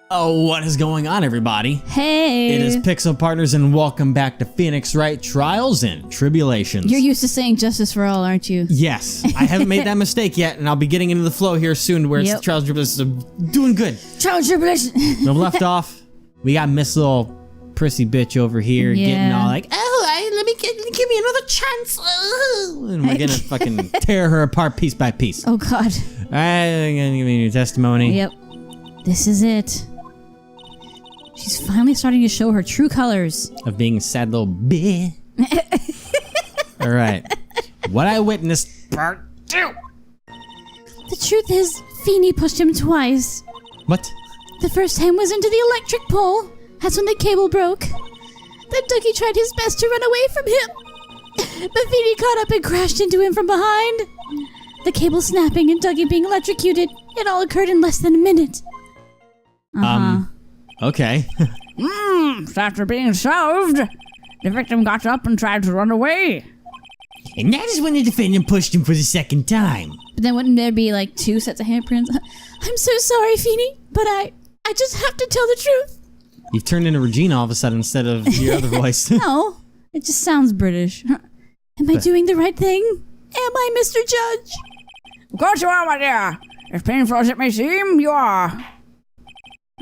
Oh, what is going on, everybody? Hey. It is Pixel Partners, and welcome back to Phoenix Wright Trials and Tribulations. You're used to saying justice for all, aren't you? Yes, I haven't made that mistake yet, and I'll be getting into the flow here soon where it's Trials and Tribulations. I'm doing good. Trials and Tribulations. We left off. We got Miss Little Prissy bitch over here getting all like, give me another chance. And we're gonna fucking tear her apart piece by piece. Oh, God. All right, I'm gonna give you your testimony. Yep. This is it. She's finally starting to show her true colors. Of being a sad little bitch. All right. What I witnessed, part 2. The truth is, Feeny pushed him twice. What? The first time was into the electric pole. That's when the cable broke. Then Dougie tried his best to run away from him. But Feeny caught up and crashed into him from behind. The cable snapping and Dougie being electrocuted. It all occurred in less than a minute. Okay. After being solved, the victim got up and tried to run away. And that is when the defendant pushed him for the second time. But then wouldn't there be like 2 sets of handprints? I'm so sorry, Feeny, but I just have to tell the truth. You've turned into Regina all of a sudden instead of your other voice. No, it just sounds British. Am I doing the right thing? Am I, Mr. Judge? Of course you are, my dear. As painful as it may seem, you are.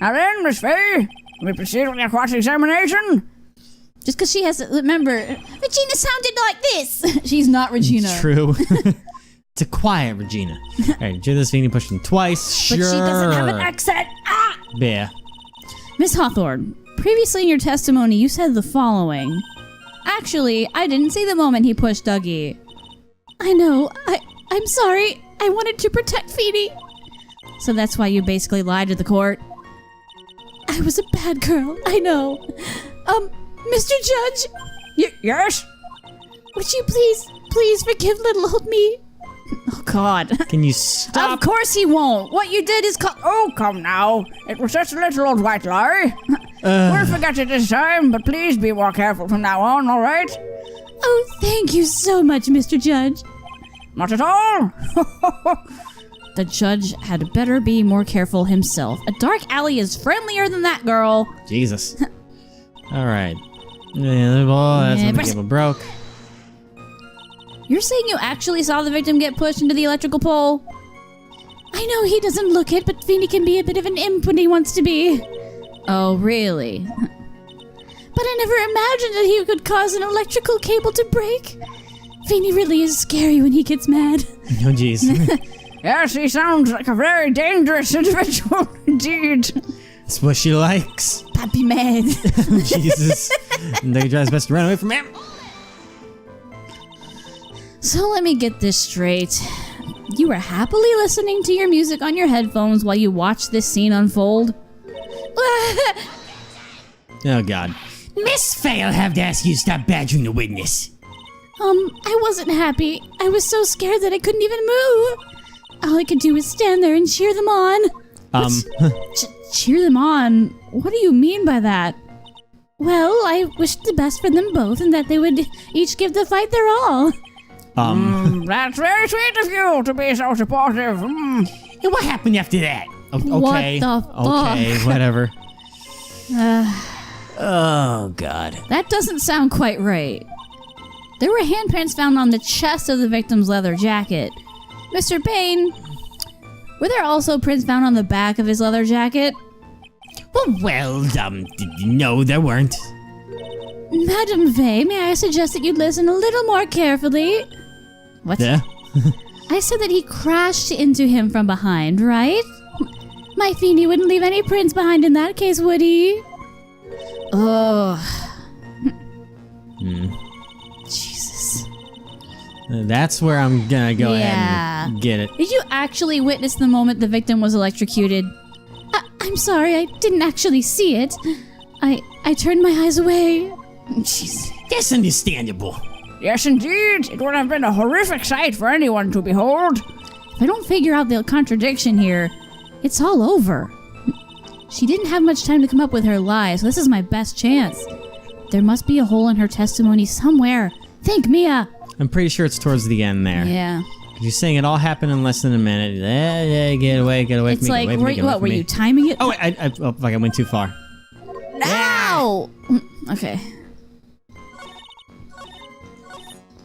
Now then, Miss Faye, we proceed with your cross-examination. Just because she has to remember, Regina sounded like this. She's not Regina. True. It's a quiet Regina. All right, Josephine pushed him twice. Sure. But she doesn't have an accent. Ah! Yeah. Miss Hawthorne, previously in your testimony, you said the following. Actually, I didn't see the moment he pushed Dougie. I know. I'm sorry. I wanted to protect Feeny. So that's why you basically lied to the court? I was a bad girl. I know. Mr. Judge? Yes? Would you please forgive little old me? Oh, God. Can you stop? Of course he won't. What you did is Oh, come now. It was just a little old white lie. We'll forget it this time, but please be more careful from now on, all right? Oh, thank you so much, Mr. Judge. Not at all. The judge had better be more careful himself. A dark alley is friendlier than that, girl. Jesus. All right. Yeah, that's when the cable broke. You're saying you actually saw the victim get pushed into the electrical pole? I know he doesn't look it, but Feeny can be a bit of an imp when he wants to be. Oh, really? But I never imagined that he could cause an electrical cable to break. Feeny really is scary when he gets mad. Oh, jeez. Yes, he sounds like a very dangerous individual indeed. That's what she likes. Pappy mad. Jesus. And they tries best to run away from him. So let me get this straight. You were happily listening to your music on your headphones while you watched this scene unfold? Oh, God. Miss Faye, I'll have to ask you to stop badgering the witness. I wasn't happy. I was so scared that I couldn't even move. All I could do was stand there and cheer them on. Cheer them on? What do you mean by that? Well, I wished the best for them both and that they would each give the fight their all. That's very sweet of you to be so supportive. And what happened after that? Okay. What the fuck? Okay, whatever. Oh, God. That doesn't sound quite right. There were handprints found on the chest of the victim's leather jacket. Mr. Payne, were there also prints found on the back of his leather jacket? Well, no, there weren't. Madam Faye, may I suggest that you listen a little more carefully? What? Yeah? I said that he crashed into him from behind, right? My Feeny wouldn't leave any prints behind in that case, would he? Oh. Jesus. That's where I'm gonna go ahead and get it. Did you actually witness the moment the victim was electrocuted? I'm sorry, I didn't actually see it. I turned my eyes away. Jeez. That's understandable. Yes, indeed. It would have been a horrific sight for anyone to behold. If I don't figure out the contradiction here, it's all over. She didn't have much time to come up with her lie, so this is my best chance. There must be a hole in her testimony somewhere. Think, Mia. I'm pretty sure it's towards the end there. Yeah. You're saying it all happened in less than a minute. Get away It's from me. like, get away from me, were you timing it? Oh, wait, I went too far. Ow! Okay.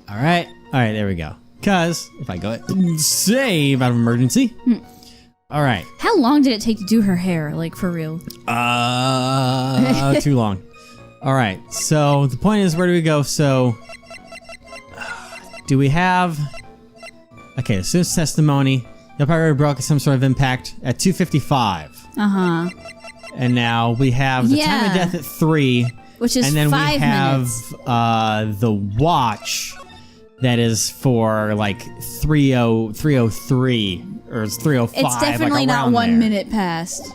All right, there we go. Cause if I go save out of emergency. All right. How long did it take to do her hair? Like, for real? Too long. All right, so the point is, where do we go? So, do we have... Okay, the Sue's testimony. You'll probably broke some sort of impact at 2:55. Uh-huh. And now we have the time of death at 3. Which is 5 minutes. And then we have the watch that is for like 303 or 305. It's definitely like not 1 there. minute past.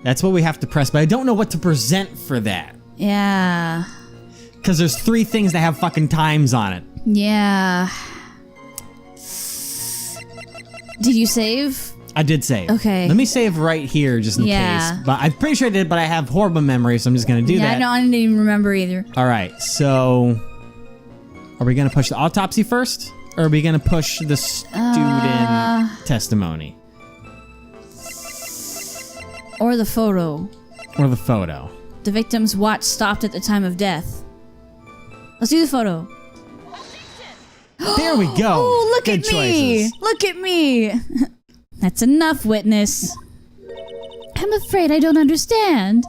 That's what we have to press, but I don't know what to present for that. Yeah. Because there's 3 things that have fucking times on it. Yeah. Did you save? I did save. Okay. Let me save right here just in case. But I'm pretty sure I did, but I have horrible memory, so I'm just going to do that. Yeah, no, I didn't even remember either. All right, so are we going to push the autopsy first? Or are we going to push the student testimony? Or the photo. Or the photo. The victim's watch stopped at the time of death. Let's do the photo. There we go. Oh, look Good at me. choices. Look at me. That's enough, witness. I'm afraid I don't understand.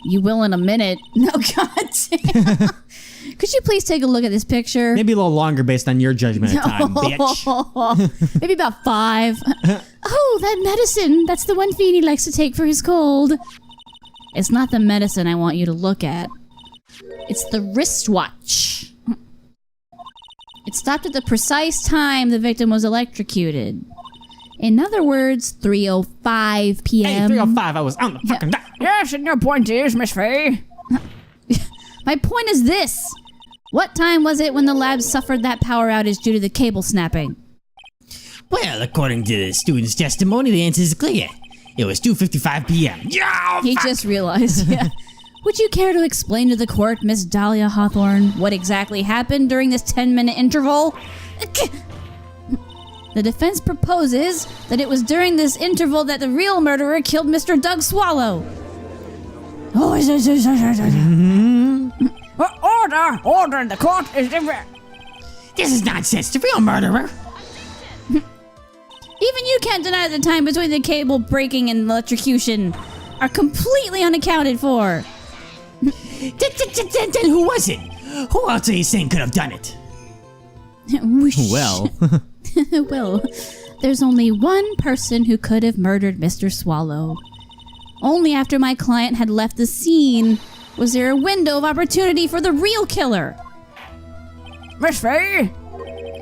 You will in a minute. No, God damn. Could you please take a look at this picture? Maybe a little longer based on your judgment of time, bitch. Maybe about 5. Oh, that medicine. That's the one Feeny likes to take for his cold. It's not the medicine I want you to look at. It's the wristwatch. It stopped at the precise time the victim was electrocuted. In other words, 3:05 p.m. Hey, 3:05, I was on the fucking dot. Yes, and your point is, Miss Faye. My point is this. What time was it when the lab suffered that power outage due to the cable snapping? Well, according to the student's testimony, the answer is clear. It was 2:55 p.m. Yeah, He just realized, yeah. Would you care to explain to the court, Miss Daliah Hawthorne, what exactly happened during this 10-minute interval? The defense proposes that it was during this interval that the real murderer killed Mr. Doug Swallow. Oh, Order! The court is different. This is nonsense. The real murderer. Even you can't deny the time between the cable breaking and electrocution are completely unaccounted for. Then who was it? Who else are you saying could have done it? Well. Well, there's only one person who could have murdered Mr. Swallow. Only after my client had left the scene was there a window of opportunity for the real killer. Miss Faye,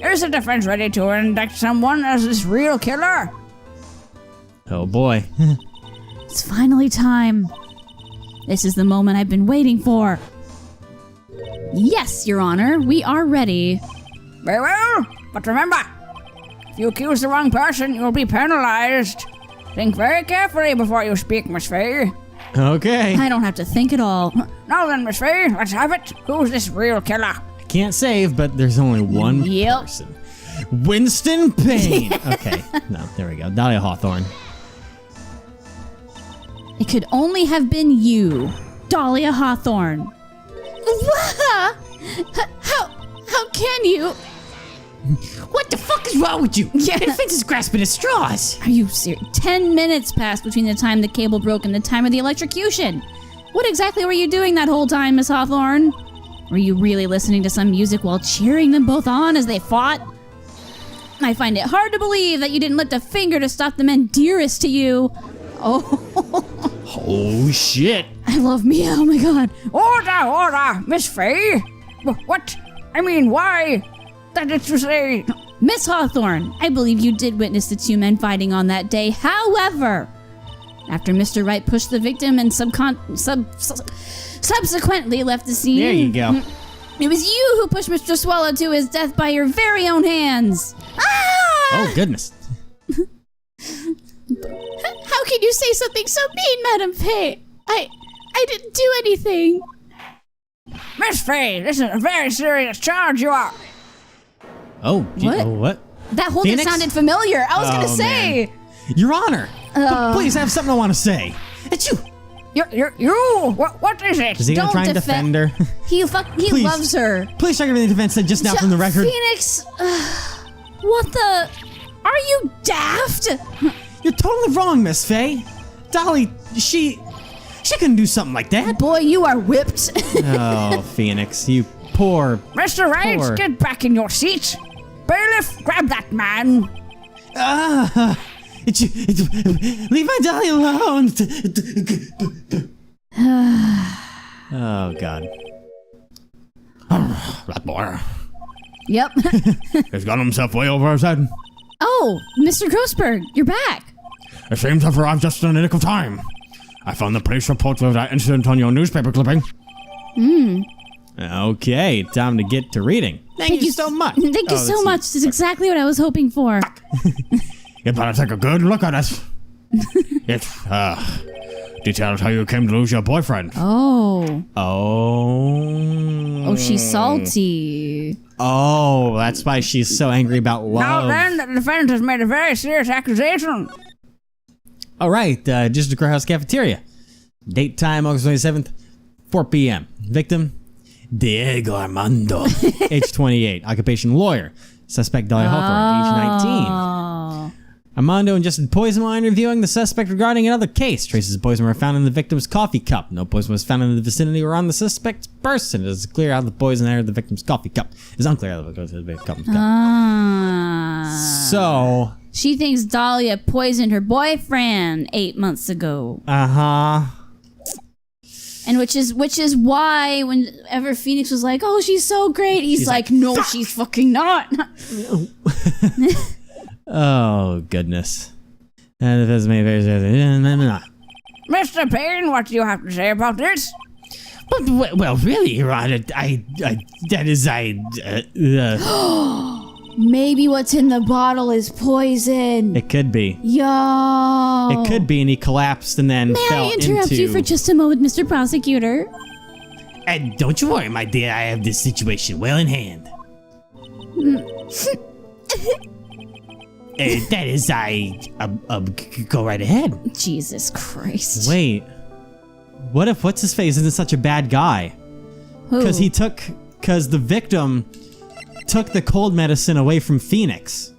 is the defense ready to indict someone as this real killer? Oh boy. It's finally time. This is the moment I've been waiting for. Yes, Your Honor, we are ready. Very well, but remember, if you accuse the wrong person, you'll be penalized. Think very carefully before you speak, Miss Faye. Okay. I don't have to think at all. Now then, Miss Faye, let's have it. Who's this real killer? I can't save, but there's only one person. Winston Payne. Okay. No, there we go. Daliah Hawthorne. It could only have been you, Daliah Hawthorne. How can you? What the fuck is wrong with you? Yeah. The defense is grasping at straws. Are you serious? 10 minutes passed between the time the cable broke and the time of the electrocution. What exactly were you doing that whole time, Miss Hawthorne? Were you really listening to some music while cheering them both on as they fought? I find it hard to believe that you didn't lift a finger to stop the men dearest to you. Oh shit. I love me. Oh my god. Order, Miss Faye. What? I mean, why? That is to say... Miss Hawthorne, I believe you did witness the 2 men fighting on that day. However, after Mr. Wright pushed the victim and subsequently left the scene... There you go. It was you who pushed Mr. Swallow to his death by your very own hands. Ah! Oh goodness. How can you say something so mean, Madam Faye? I didn't do anything. Miss Faye, this is a very serious charge you are. Oh, What? oh, what? That whole thing Phoenix? sounded familiar. I was gonna say. Man. Your Honor, please, I have something I want to say. It's you. You! What is it? Is he gonna Don't try and defend her? He Please. loves her. Please check everything defense said just now from the record. Phoenix, what the? Are you daft? You're totally wrong, Miss Faye. Dolly, she couldn't do something like that. Boy, you are whipped. Oh, Phoenix, you poor. Mr. Wright, Poor. get back in your seat. Bailiff, grab that man. Leave my Dolly alone. Oh, God. That boy. Yep. He's got himself way over his head. Oh, Mr. Grossberg, you're back. It seems to have arrived just in the nick of time. I found the police report of that incident on your newspaper clipping. Okay, time to get to reading. Thank you so much. Thank you so much. This is exactly what I was hoping for. You better take a good look at it. It, details how you came to lose your boyfriend. Oh. Oh. Oh, she's salty. Oh, that's why she's so angry about Now love. then, the defendant has made a very serious accusation. All right, District Courthouse Cafeteria. Date time, August 27th, 4 p.m. Victim, Diego Armando, age 28. Occupation, lawyer. Suspect, Daliah Hawthorne, age 19. Oh. Armando ingested poison while interviewing the suspect regarding another case. Traces of poison were found in the victim's coffee cup. No poison was found in the vicinity or on the suspect's person. It is clear how the poison entered the victim's coffee cup. It's unclear how the victim's coffee cup. Ah. So, She thinks Dahlia poisoned her boyfriend 8 months ago. And which is why whenever Phoenix was like, "Oh, she's so great," he's like, "No, she's fucking not." Oh, goodness. Mr. Payne, what do you have to say about this? Well, really, Your Honor, Maybe what's in the bottle is poison. It could be. Yo. It could be, and he collapsed and then May fell I interrupt into... you for just a moment, Mr. Prosecutor? And don't you worry, my dear, I have this situation well in hand. That is, go right ahead. Jesus Christ. Wait. What if What's-His-Face isn't such a bad guy? Who? Because the victim took the cold medicine away from Phoenix.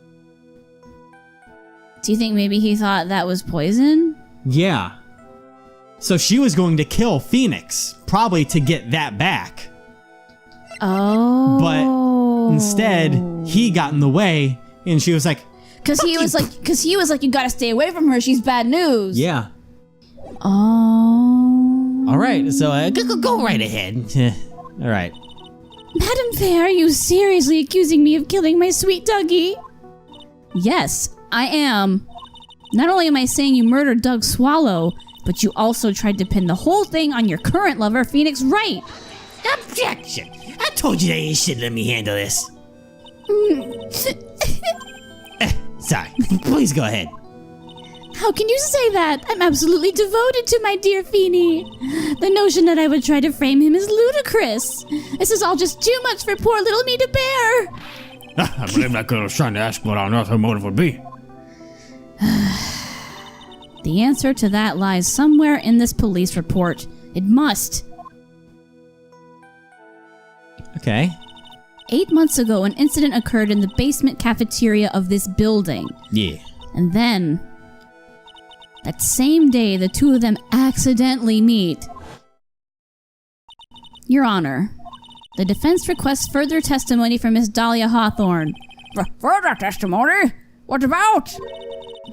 Do you think maybe he thought that was poison? Yeah. So she was going to kill Phoenix, probably to get that back. Oh. But instead, he got in the way, and she was like, Because he was like, you gotta stay away from her. She's bad news. yeah. Oh. All right, so Go right ahead. all right. Madam Faye, are you seriously accusing me of killing my sweet Dougie? Yes, I am. Not only am I saying you murdered Doug Swallow, but you also tried to pin the whole thing on your current lover, Phoenix Wright. Objection! I told you that you should let me handle this. Sorry. Please go ahead. How can you say that? I'm absolutely devoted to my dear Feeny. The notion that I would try to frame him is ludicrous. This is all just too much for poor little me to bear. I believe that girl was trying to ask what on earth her motive would be. The answer to that lies somewhere in this police report. It must. Okay. 8 months ago, an incident occurred in the basement cafeteria of this building. Yeah. And then, that same day, the two of them accidentally meet. Your Honor, the defense requests further testimony from Miss Daliah Hawthorne Further testimony? What about?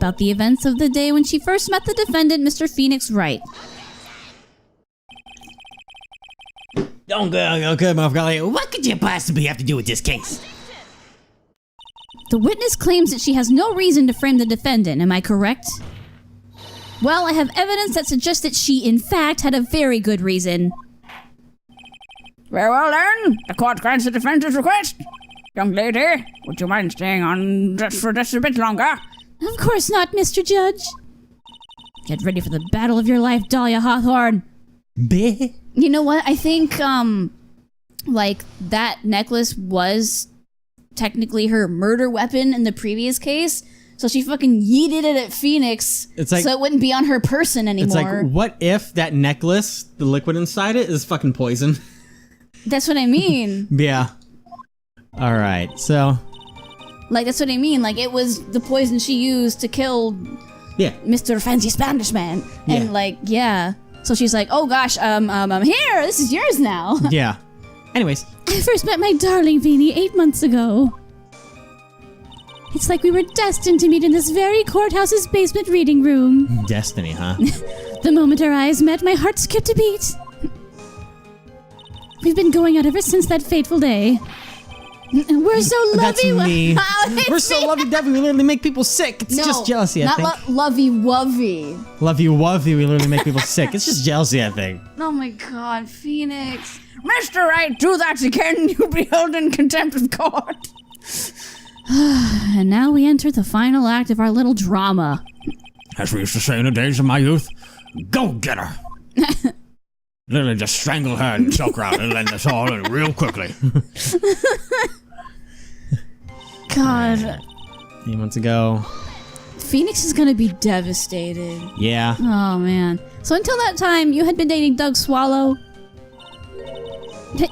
about the events of the day when she first met the defendant, Mr. Phoenix Wright. Okay, what could you possibly have to do with this case? The witness claims that she has no reason to frame the defendant, am I correct? Well, I have evidence that suggests that she, in fact, had a very good reason. Very well then, the court grants the defendant's request. Young lady, would you mind staying on just a bit longer? Of course not, Mr. Judge. Get ready for the battle of your life, Daliah Hawthorne. Bleh. You know what? I think, like, that necklace was technically her murder weapon in the previous case. So she fucking yeeted it at Phoenix It's like- so it wouldn't be on her person anymore. It's like, what if that necklace, the liquid inside it, is fucking poison? That's what I mean. Yeah. All right. So. Like, that's what I mean. Like, it was the poison she used to kill Yeah. Mr. Fancy Spanish Man. And, Yeah. like, yeah. So she's like, oh gosh, here, this is yours now. Yeah. Anyways. I first met my darling Vinny 8 months ago. It's like we were destined to meet in this very courthouse's basement reading room. Destiny, huh? The moment our eyes met, my heart skipped a beat. We've been going out ever since that fateful day. We're so lovey. That's me. It's We're so me. lovey-dovey. We literally make people sick. It's just jealousy, I not think. lovey-wovey. Lovey-wovey. We literally make people sick. It's just jealousy, I think. Oh my god, Phoenix. Mr. Wright, do that again. You'll be held in contempt of court. And now we enter the final act of our little drama. As we used to say in the days of my youth, go get her. Literally just strangle her and choke her out and end this all in real quickly. God, 8 months ago. Phoenix is gonna be devastated. Yeah. Oh man. So until that time, you had been dating Doug Swallow?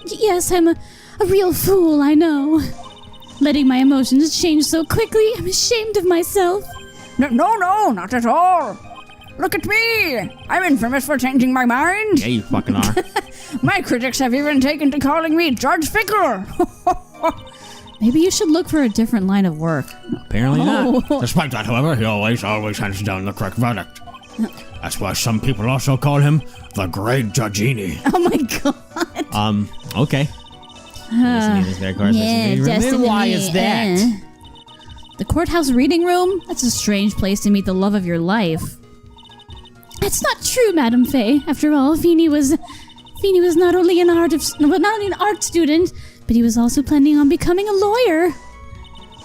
Yes, I'm a real fool, I know. Letting my emotions change so quickly, I'm ashamed of myself. No, not at all. Look at me. I'm infamous for changing my mind. Yeah, you fucking are. My critics have even taken to calling me Judge Fickle. Maybe you should look for a different line of work. Apparently not. Despite that, however, he always hands down the correct verdict. That's why some people also call him the Great Judgini. Oh my god. Okay. Destiny is very course. Destiny. Why is that? The courthouse reading room? That's a strange place to meet the love of your life. That's not true, Madam Faye. After all, Feeny was not only not only an art student, but he was also planning on becoming a lawyer.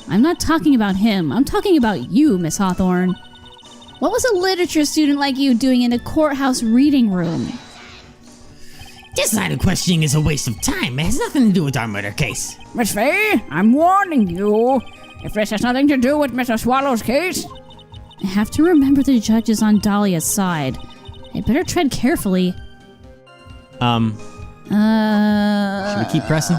I'm not talking about him. I'm talking about you, Miss Hawthorne. What was a literature student like you doing in a courthouse reading room? This line of questioning is a waste of time. It has nothing to do with our murder case. Miss Faye, I'm warning you. If this has nothing to do with Mr. Swallow's case, I have to remember the judge is on Daliah's side. I better tread carefully. Should we keep pressing?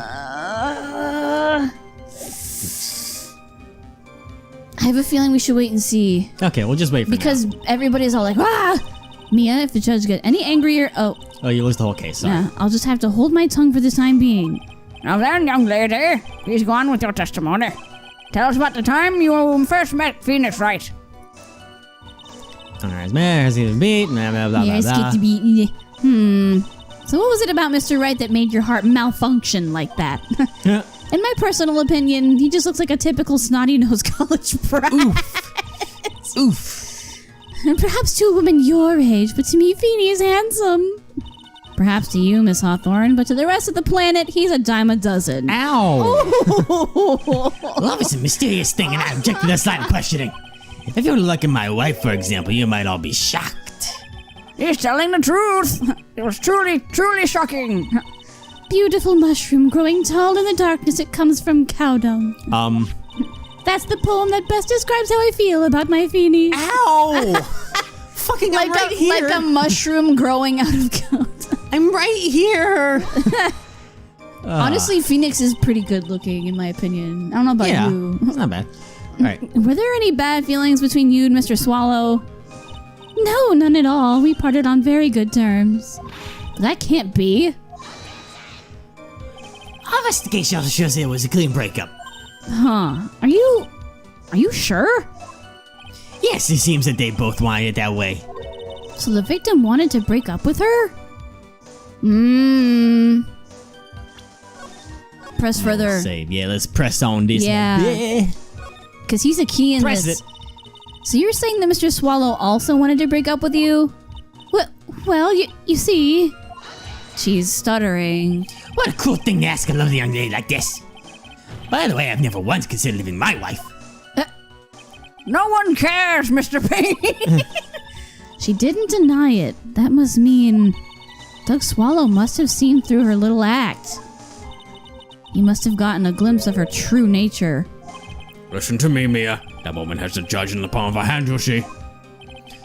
I have a feeling we should wait and see. Okay, we'll just wait for Because everybody's all like, ah! Mia, if the judge gets any angrier, now. Oh, you lose the whole case, sorry. yeah, I'll just have to hold my tongue for the time being. now then, young lady, please go on with your testimony. Tell us about the time you first met Phoenix Wright. Alright, mares even beat, blah, blah, blah, Yes, blah, get blah. to be. So what was it about Mr. Wright that made your heart malfunction like that? In my personal opinion, he just looks like a typical snotty-nosed college brat. Oof. And perhaps to a woman your age, but to me, Feeny is handsome. Perhaps to you, Miss Hawthorne, but to the rest of the planet, he's a dime a dozen. Ow! Love is a mysterious thing, and I object to this line of questioning. If you were to look at my wife, for example, you might all be shocked. He's telling the truth. It was truly, truly shocking. Beautiful mushroom growing tall in the darkness, it comes from cow dung. That's the poem that best describes how I feel about my Feeny. Ow! Fucking I'm right here. Like a mushroom growing out of cow dung. I'm right here. Honestly, Phoenix is pretty good looking, in my opinion. I don't know about Yeah, you. it's not bad. Alright. Were there any bad feelings between you and Mr. Swallow? No, none at all. We parted on very good terms. That can't be. Our investigation also shows it was a clean breakup. Huh. Are you sure? Yes, it seems that they both wanted it that way. So the victim wanted to break up with her? Press further. Save. Yeah, let's press on this Yeah. one. Because he's a key in Press this. it. So you're saying that Mr. Swallow also wanted to break up with you? Well, you see... She's stuttering. What a cool thing to ask a lovely young lady like this. By the way, I've never once considered leaving my wife. No one cares, Mr. Payne. She didn't deny it. That must mean... Doug Swallow must have seen through her little act. You must have gotten a glimpse of her true nature. Listen to me, Mia. That woman has the judge in the palm of her hand, you see.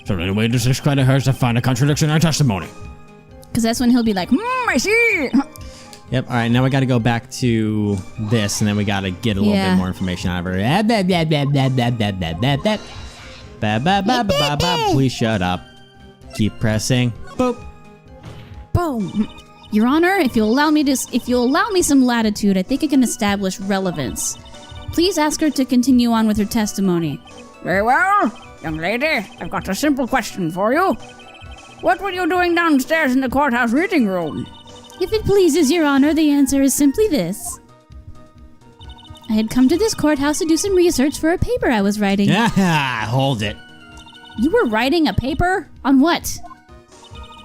So the only way to discredit her is to find a contradiction in her testimony. Because that's when he'll be like, I see. Yep. All right. Now we got to go back to this, and then we got to get a little bit more information out of her. Please shut up. Keep pressing. Boop. boom. Your Honor, if you'll allow me some latitude, I think I can establish relevance. Please ask her to continue on with her testimony. Very well. Young lady, I've got a simple question for you. What were you doing downstairs in the courthouse reading room? If it pleases Your Honor, the answer is simply this. I had come to this courthouse to do some research for a paper I was writing. Hold it. You were writing a paper? On what?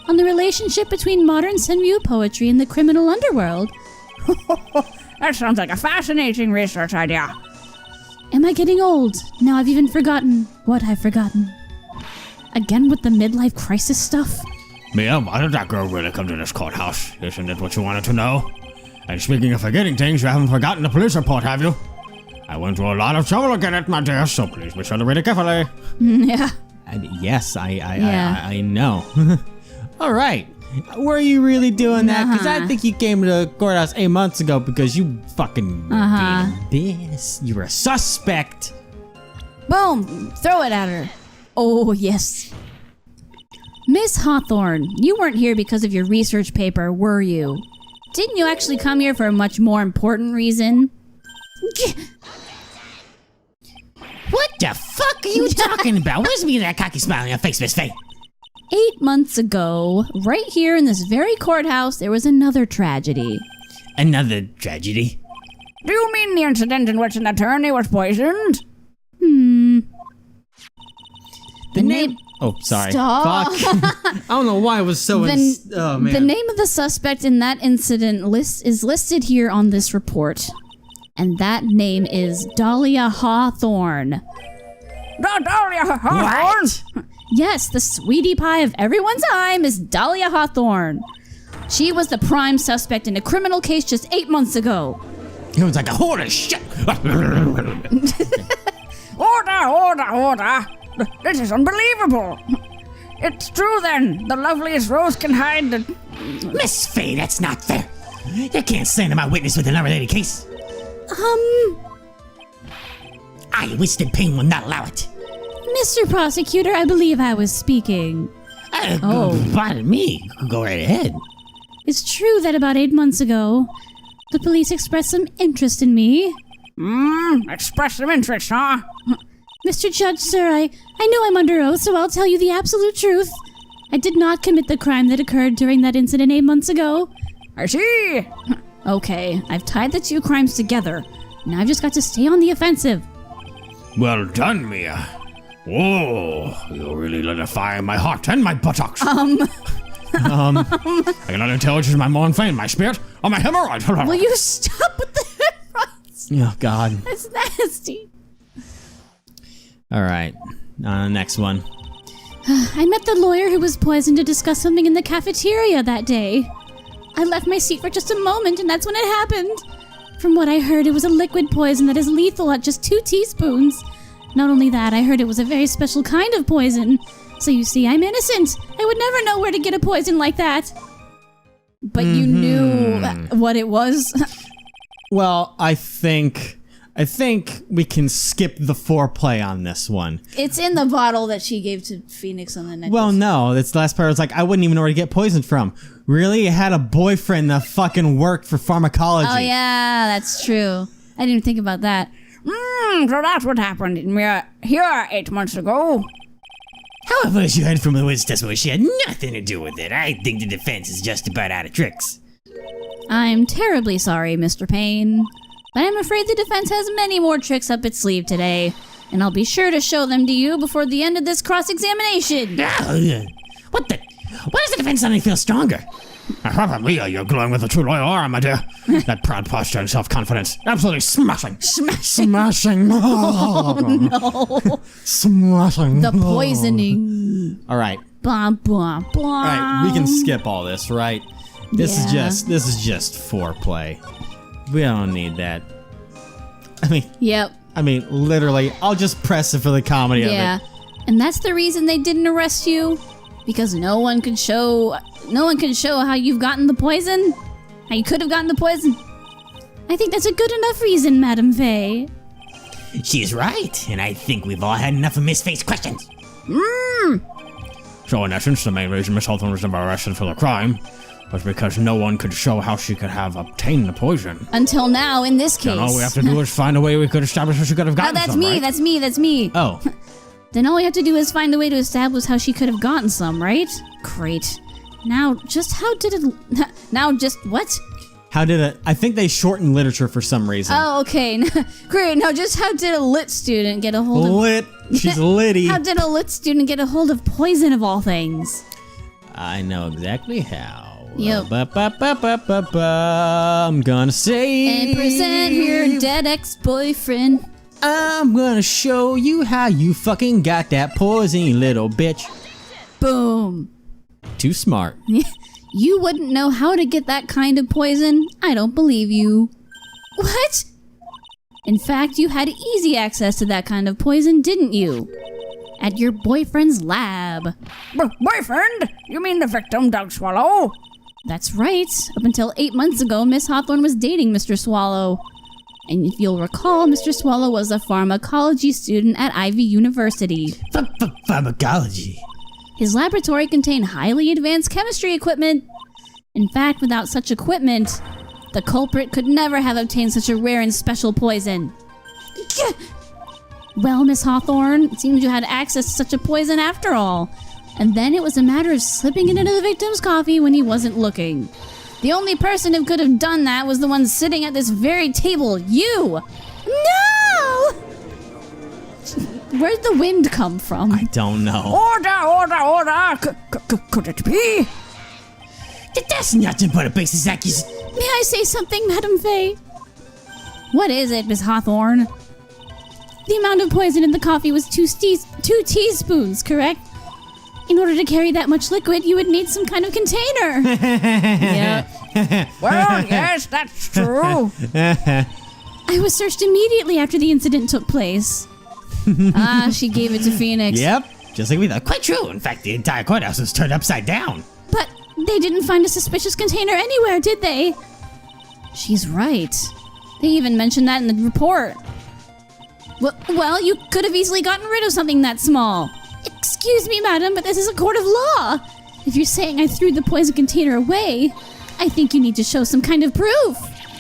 On the relationship between modern Senryu poetry and the criminal underworld. That sounds like a fascinating research idea. Am I getting old? Now I've even forgotten what I've forgotten. Again with the midlife crisis stuff? Mia, why did that girl really come to this courthouse? Isn't it what you wanted to know? And speaking of forgetting things, you haven't forgotten the police report, have you? I went through a lot of trouble to get it, my dear, so please be sure to read it carefully. Yeah. Yes, I know. All right. Were you really doing that? Because I think you came to the courthouse 8 months ago because you fucking being a bitch. You were a suspect. Boom! Throw it at her. Oh, yes. Miss Hawthorne, you weren't here because of your research paper, were you? Didn't you actually come here for a much more important reason? What the fuck are you talking about? Where's me that cocky smile on your face, Miss Faye? 8 months ago, right here in this very courthouse, there was another tragedy. Another tragedy? Do you mean the incident in which an attorney was poisoned? The name... Oh, sorry. Stop. Fuck. I don't know why it was so... oh, man. The name of the suspect in that incident is listed here on this report. And that name is Daliah Hawthorne. Daliah Hawthorne? Yes, the sweetie pie of everyone's eye, Miss Daliah Hawthorne. She was the prime suspect in a criminal case just 8 months ago. It was like a holy shit. Order! This is unbelievable. It's true then. The loveliest rose can hide the... Miss Faye, that's not fair. You can't slander my witness with an unrelated case. I, Winston Payne, will not allow it. Mr. Prosecutor, I believe I was speaking. Pardon me. Go right ahead. It's true that about 8 months ago, the police expressed some interest in me. Express some interest, huh? Mr. Judge, sir, I know I'm under oath, so I'll tell you the absolute truth. I did not commit the crime that occurred during that incident 8 months ago. I see. Okay, I've tied the two crimes together. Now I've just got to stay on the offensive. Well done, Mia. Whoa, you really lit a fire in my heart and my buttocks. I cannot tell which is my more inflamed, my spirit or my hemorrhoid. Will you stop with the hemorrhoids? Oh, God. That's nasty. All right. Next one. I met the lawyer who was poisoned to discuss something in the cafeteria that day. I left my seat for just a moment, and that's when it happened. From what I heard, it was a liquid poison that is lethal at just 2 teaspoons. Not only that, I heard it was a very special kind of poison. So you see, I'm innocent. I would never know where to get a poison like that. But you knew what it was. Well, I think we can skip the foreplay on this one. It's in the bottle that she gave to Phoenix on the necklace. Well, no. That's the last part. It's like, I wouldn't even know where to get poisoned from. Really? You had a boyfriend that fucking worked for pharmacology. Oh, yeah, that's true. I didn't think about that. So that's what happened here 8 months ago. However, as you heard from the witness testimony, she had nothing to do with it. I think the defense is just about out of tricks. I'm terribly sorry, Mr. Payne. But I'm afraid the defense has many more tricks up its sleeve today. And I'll be sure to show them to you before the end of this cross-examination. What the? Why does the defense suddenly feel stronger? Mia, you're glowing with a true lawyer aura, my dear. That proud posture and self-confidence. Absolutely smashing. Smashing. Oh, no. Smashing. The poisoning. All right. Blah, blah, blah. All right. We can skip all this, right? This is just foreplay. We don't need that. Yep. Literally, I'll just press it for the comedy of Yeah. it. And that's the reason they didn't arrest you? Because no one can show how you've gotten the poison? How you could have gotten the poison? I think that's a good enough reason, Madam Faye. She's right, and I think we've all had enough of Miss Faye's questions. So in essence, the main reason Miss Hawthorne was never arrested for the crime was because no one could show how she could have obtained the poison. Until now, in this case. And all we have to do is find a way we could establish how she could have gotten that's some, me, right? that's me. Oh, Then all we have to do is find a way to establish how she could have gotten some, right? Great. Now, just how did it... Now, just what? how did it? I think they shortened literature for some reason. Oh, okay. Great. Now, just how did a lit student get a hold of... Lit. She's litty. How did a lit student get a hold of poison of all things? I know exactly how. Yep. I'm gonna say. And present your dead ex-boyfriend. I'm gonna show you how you fucking got that poison, you little bitch. Boom. Too smart. You wouldn't know how to get that kind of poison? I don't believe you. What? In fact, you had easy access to that kind of poison, didn't you? At your boyfriend's lab. Boyfriend? You mean the victim, Doug Swallow? That's right. Up until 8 months ago, Miss Hawthorne was dating Mr. Swallow. And if you'll recall, Mr. Swallow was a pharmacology student at Ivy University. Pharmacology. His laboratory contained highly advanced chemistry equipment. In fact, without such equipment, the culprit could never have obtained such a rare and special poison. Well, Miss Hawthorne, it seems you had access to such a poison after all. And then it was a matter of slipping it into the victim's coffee when he wasn't looking. The only person who could have done that was the one sitting at this very table, you! No! Where'd the wind come from? I don't know. Order! Could it be? That's nothing but a basis accusation. May I say something, Madam Faye? What is it, Miss Hawthorne? The amount of poison in the coffee was 2 teaspoons, correct? In order to carry that much liquid, you would need some kind of container. Yep. Well, yes, that's true. I was searched immediately after the incident took place. She gave it to Phoenix. Yep. Just like we thought. Quite true. In fact, the entire courthouse was turned upside down. But they didn't find a suspicious container anywhere, did they? She's right. They even mentioned that in the report. Well, you could have easily gotten rid of something that small. Excuse me, madam, but this is a court of law. If you're saying I threw the poison container away, I think you need to show some kind of proof.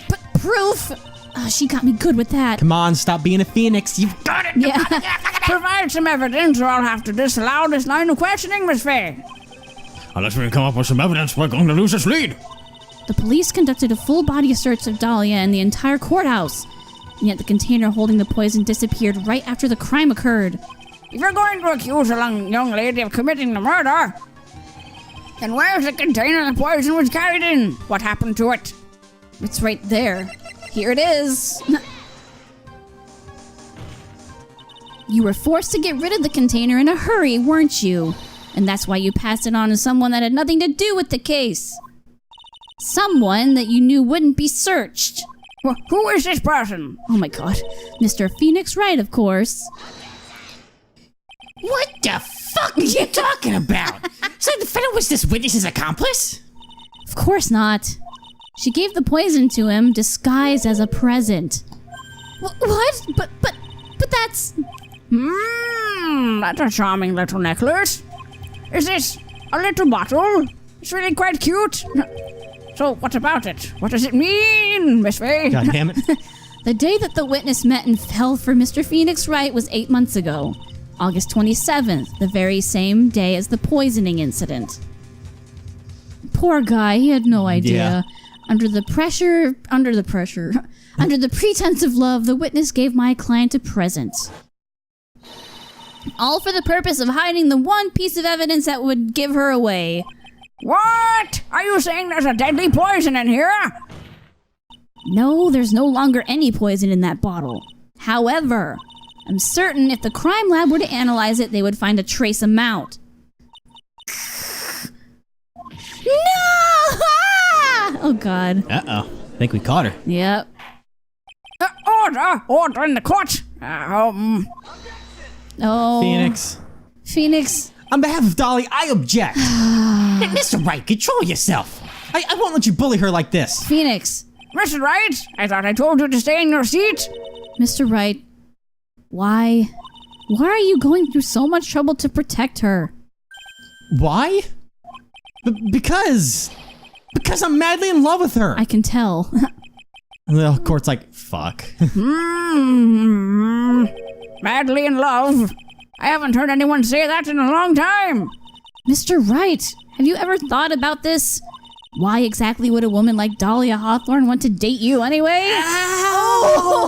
But proof? Oh, she got me good with that. Come on, stop being a phoenix. You've got it. Yeah. Provide some evidence or I'll have to disallow this line of questioning, Miss Faye. Unless we can come up with some evidence, we're going to lose this lead. The police conducted a full-body search of Daliah and the entire courthouse, and yet the container holding the poison disappeared right after the crime occurred. If you're going to accuse a young lady of committing the murder, then where's the container the poison was carried in? What happened to it? It's right there. Here it is. You were forced to get rid of the container in a hurry, weren't you? And that's why you passed it on to someone that had nothing to do with the case. Someone that you knew wouldn't be searched. Who is this person? Oh my god. Mr. Phoenix Wright, of course. What the fuck are you talking about? So the defendant was this witness's accomplice? Of course not. She gave the poison to him, disguised as a present. What? But that's... That's a charming little necklace. Is this a little bottle? It's really quite cute. So, what about it? What does it mean, Miss Faye? God damn it. The day that the witness met and fell for Mr. Phoenix Wright was 8 months ago. August 27th, the very same day as the poisoning incident. Poor guy, he had no idea. Yeah. Under the pretense of love, the witness gave my client a present. All for the purpose of hiding the one piece of evidence that would give her away. What? Are you saying there's a deadly poison in here? No, there's no longer any poison in that bottle. However, I'm certain if the crime lab were to analyze it, they would find a trace amount. No! Ah! Oh god. Uh-oh. I think we caught her. Yep. order in the court. Oh. Phoenix. On behalf of Dolly, I object. Mr. Wright, control yourself. I won't let you bully her like this. Phoenix. Mr. Wright, I thought I told you to stay in your seat. Mr. Wright, why are you going through so much trouble to protect her? Why? Because I'm madly in love with her. I can tell. The court's like, fuck. Madly in love. I haven't heard anyone say that in a long time. Mr. Wright, have you ever thought about this? Why exactly would a woman like Daliah Hawthorne want to date you anyway? Ow!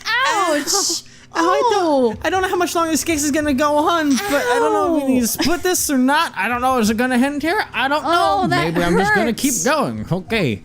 Ouch! I don't know how much longer this case is gonna go on, but I don't know if we need to split this or not. I don't know. Is it gonna end here? I don't know. Oh, that Maybe I'm just gonna hurts. keep going. Okay.